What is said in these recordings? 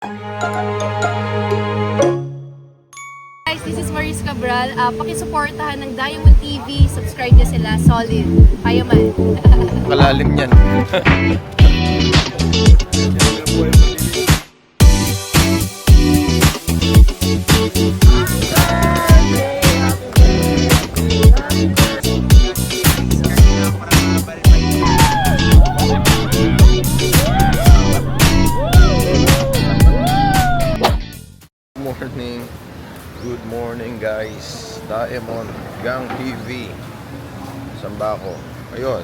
Guys, this is Maris Cabral. Pakisuportahan ng Diamond TV. Subscribe niyo sila. Solid. Kaya man. Kalalim yan. Good morning guys, Diamond Gang TV. Saan ba ako? Ayun,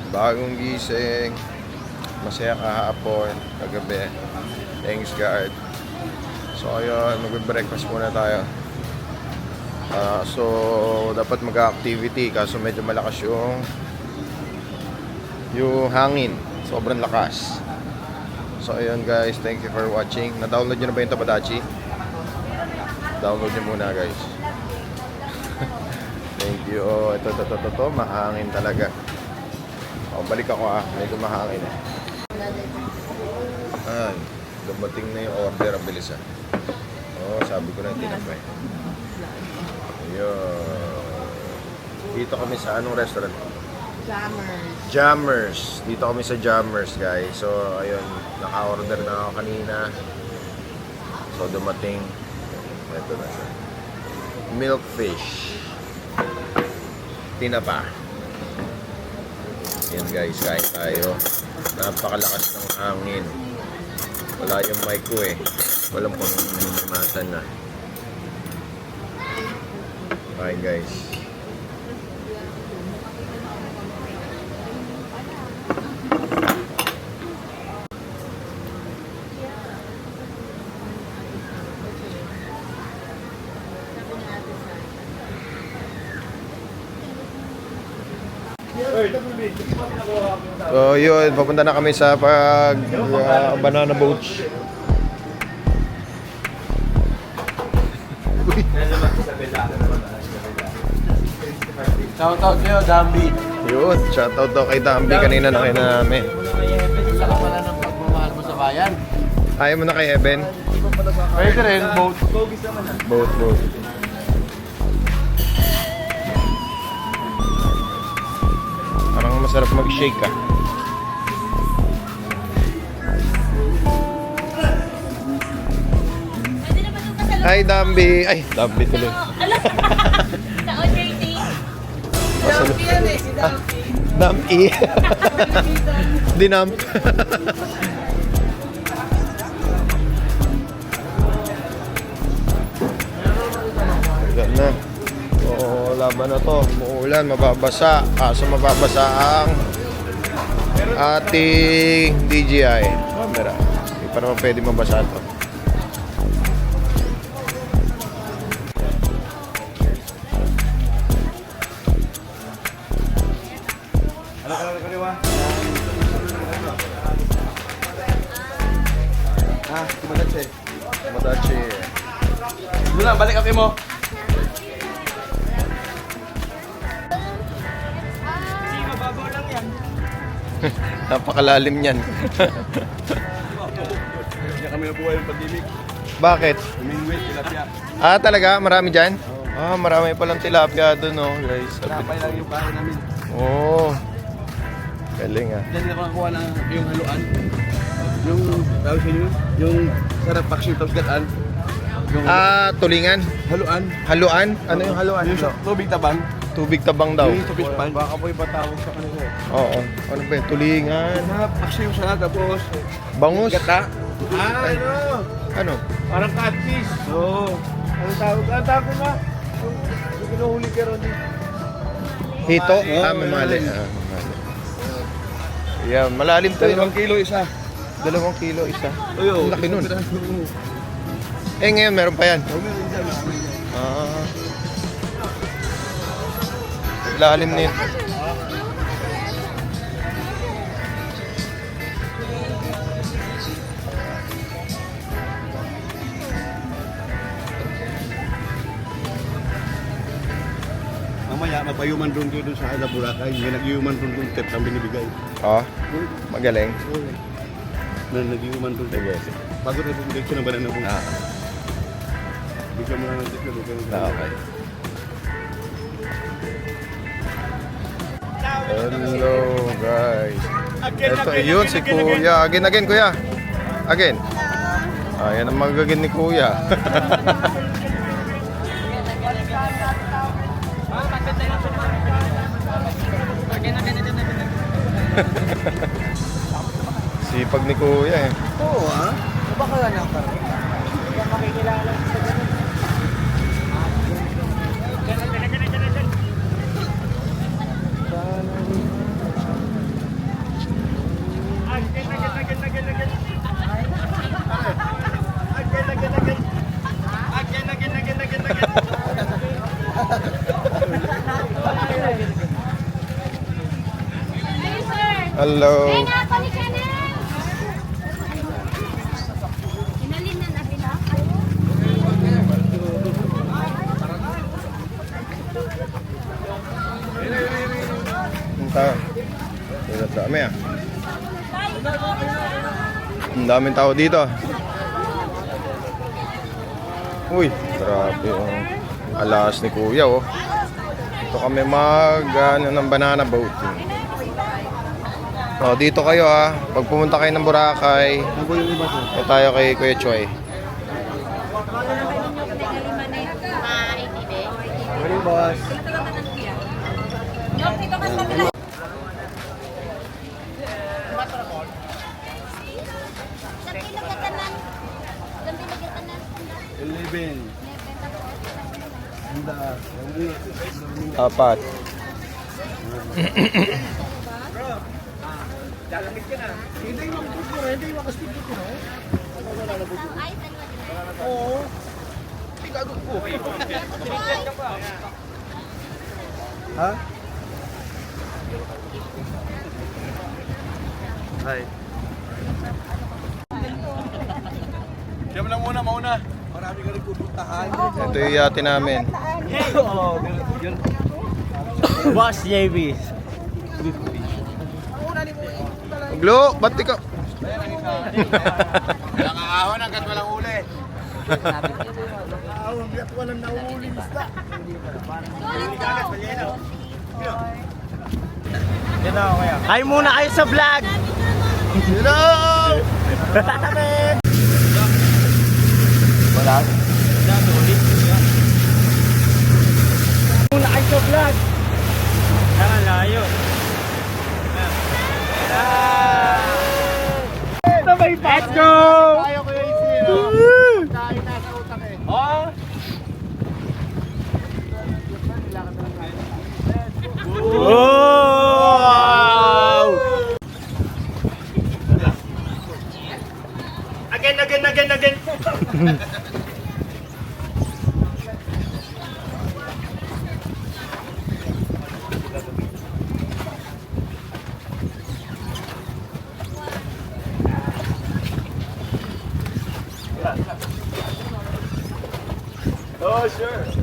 bagong gising, masaya kahapon, kagabi, thanks God. So ayun, magbe-breakfast muna tayo. So dapat mag-activity, kaso medyo malakas yung hangin, sobrang lakas. So ayun guys, thank you for watching. Na-download nyo na ba yung Tabadachi? Download nyo muna guys. Thank you. Oh, ito, mahangin talaga. Oh, balik ako medyo mahangin. Ay, dumating na yung order, ang bilisan. Oh, sabi ko na yung tinapay. Ayun. Dito kami sa anong restaurant? Jammers. Dito kami sa Jammers guys. So, ayun, naka-order na ako kanina. So, dumating. Ito na siya. Milk fish. Tinapa. Yan guys, kain tayo. Napakalakas ng hangin. Wala yung mic ko walang pang-matan na. Kain guys. So yun, papunta na kami sa banana boats. Shoutout sa'yo, Dambi. Yun, shoutout daw kay Dambi, kanina nakita namin. Isa ka pala ng pagmamahal mo sa bayan. Ayaw mo na kay Eben? Pwede rin, boat. Boat. Parang masarap mag-shake Hi Dambi! Ay, Dambi tuloy. Sa order thing. Dambi yan si Dambi. Dambi. Dinamp. Ganda. Oo, laban na to. Umuulan, mababasa. Kaso mababasa ang ating DJI camera. Hindi pa naman pwede mabasa to. Tabadachi. Mula, balik kape mo. Napakalalim niyan. Hindi kami nabuhay yung pag-ibig. Bakit? Humingwit, tilapia. Talaga? Marami dyan? Marami palang tilapia doon, guys. Tapay lang yung bahay namin. Galing Diyan ako nakuha ng yung haluan. Yung, tawag sa inyo, yung sarap paksiw tapos gataan. Yung tulingan? haluan. Haluan? Ano yung haluan? Yung tubig tabang. Tubig tabang daw. Yung tubig pan. Baka po ipatawag sa kanila. Oo. Ano ba yun? Tulingan. Sarap paksiw siya tapos Bangus? gata. Ano? Parang catfish. Oo. Anong tawag? Anong tawag mo ba? Yung kinuhuli ka ron. Hito? Oo, Mamali. yan. Mamali. Yan, malalim to. 2 kilo isa. 2 kilo isa. Ayo. Ang laki nun. Ngayon meron pa yan. Lalim nito. Mamaya, magpa-human drone ko doon sa Boracay. Yung nag-human drone concept ang binibigay. Magaling. na naging umantol. Sige. Bago na bumigay ko ng banana mo. Ah, Bigyan mo na ng tiklo. okay. Hello guys. Ito yun si Kuya. Again Kuya. Again. Ah, yan ang magagin ni Kuya. Sipag ni Kuya eh. Oo ha? Baka anak ka. Hello. Punta. Ang dami ah. Ang daming tao dito. Uy, grabe yung alas ni Kuya oh. Ito kami ng banana boating. Oh, dito kayo ah. Pag pumunta kayo ng Boracay, Ako yung iba sir. tayo kay Kuya Choi. Morning boss. Eleven. Handa. Apat. Ha? Hi. Diyan lang muna, mauna. Marami ka rin pupuntahan. Ito yung yate namin. Boss JB. Glo, ba't ikaw? Walang ahon hanggat walang uli. Ahon hanggat walang nahuli isda. Hi muna kayo sa vlog. Hello! Wala. Muna kayo sa vlog. Ang layo. Let's go! Tayo ko yung isino. Dahil nasa utak eh. Oh! Wow! Again. Oh, sure.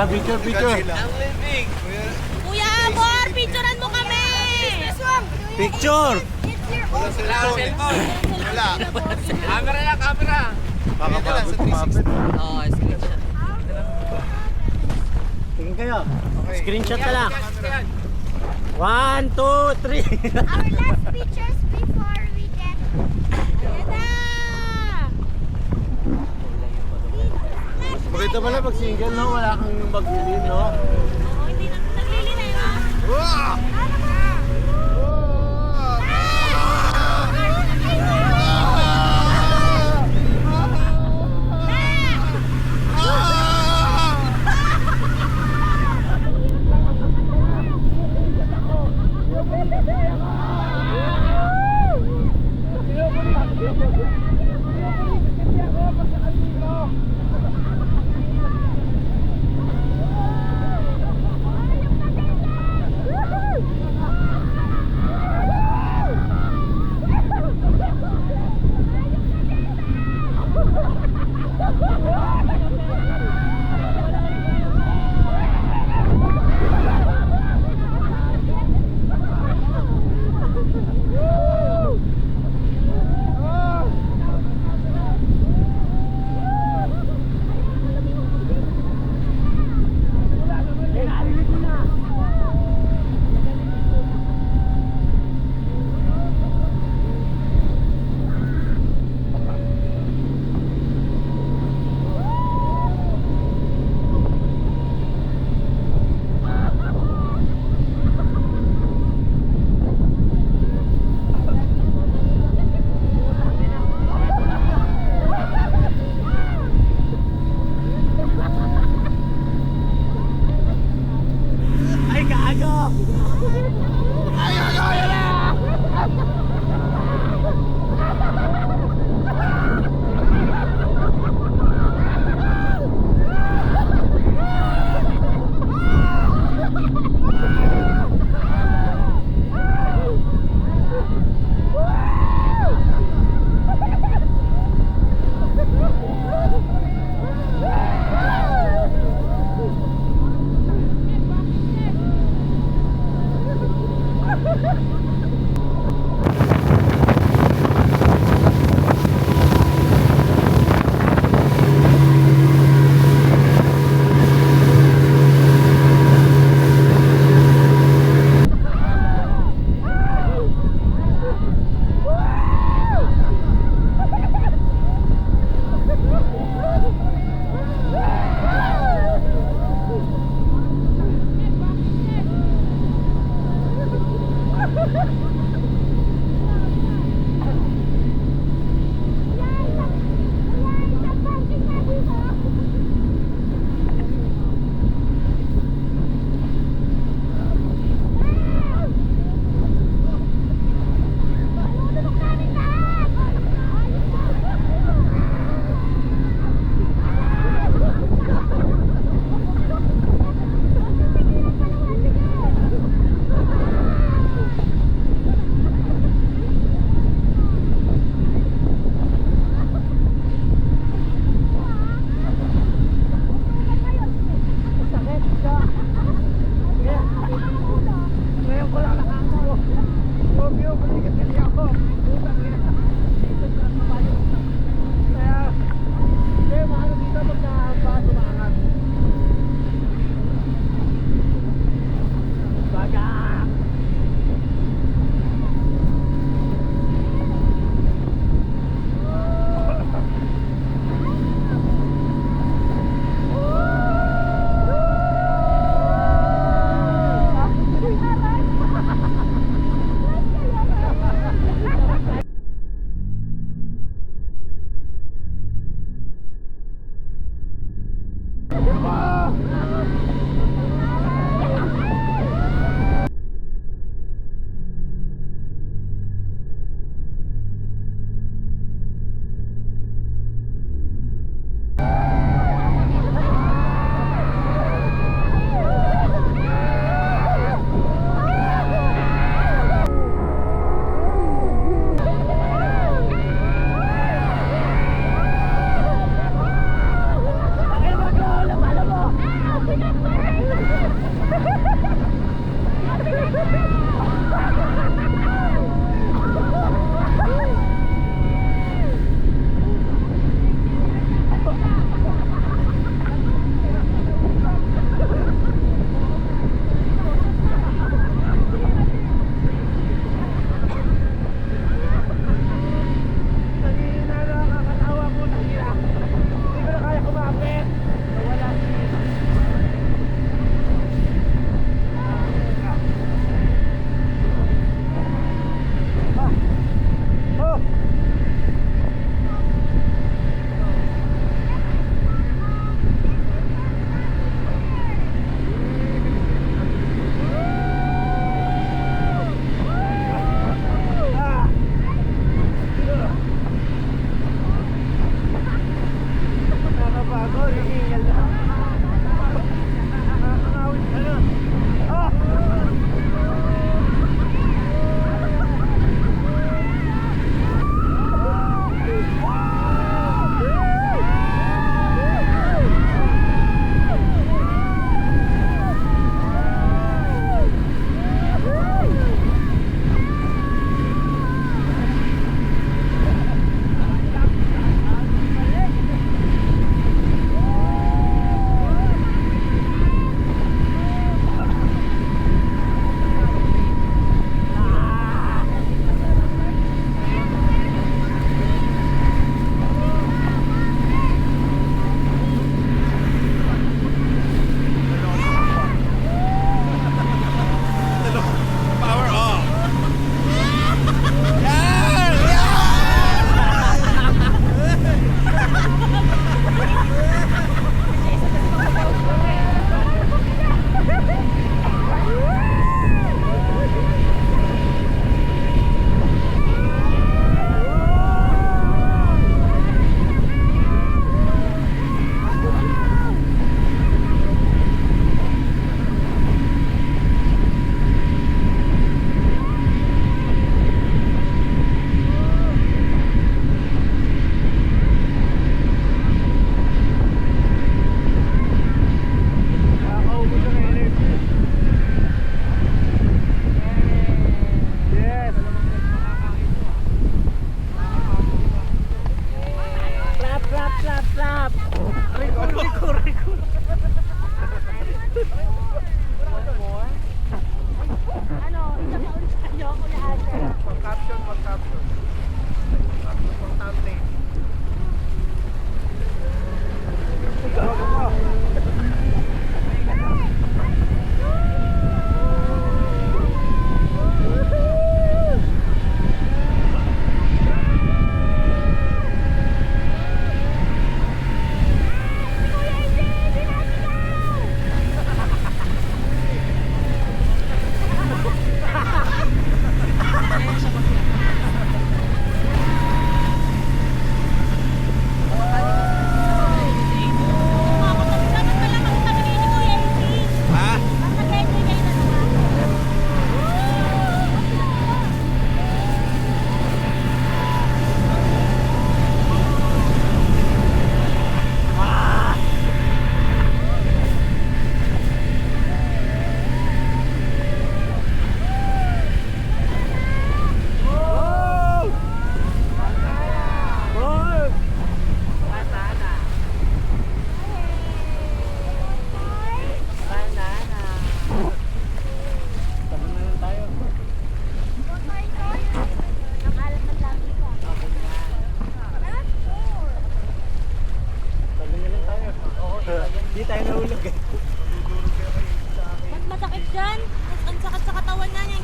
Ah, picture. Kuya Abor, picturean mo kami! Picture! Kakapagod kumapit. Oo, screenshot. Tingin kayo. Screenshot na lang. 1, 2, 3. Our last pictures before we get... Ayan na! Maganda pala pag single, no? Wala kang maglilin, no? Oo, hindi na. Naglilin na yun. Ano ba?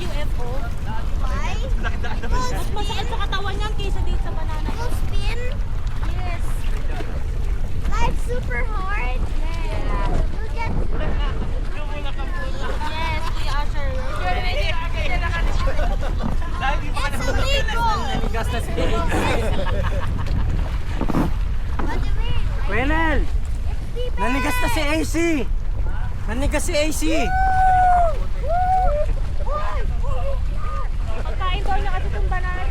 UFO? Why? Mas masakit sa katawan niyan kaysa dito sa banana. Will spin? Yes. Life's super hard? Yeah. Look at... Yes, Kuya Asher. It's illegal! Nanigas na si AC. What do you mean? Kwenel! It's the Nanigas na si AC! Nanigas si AC! Pagkain daw niya kasi itong banana.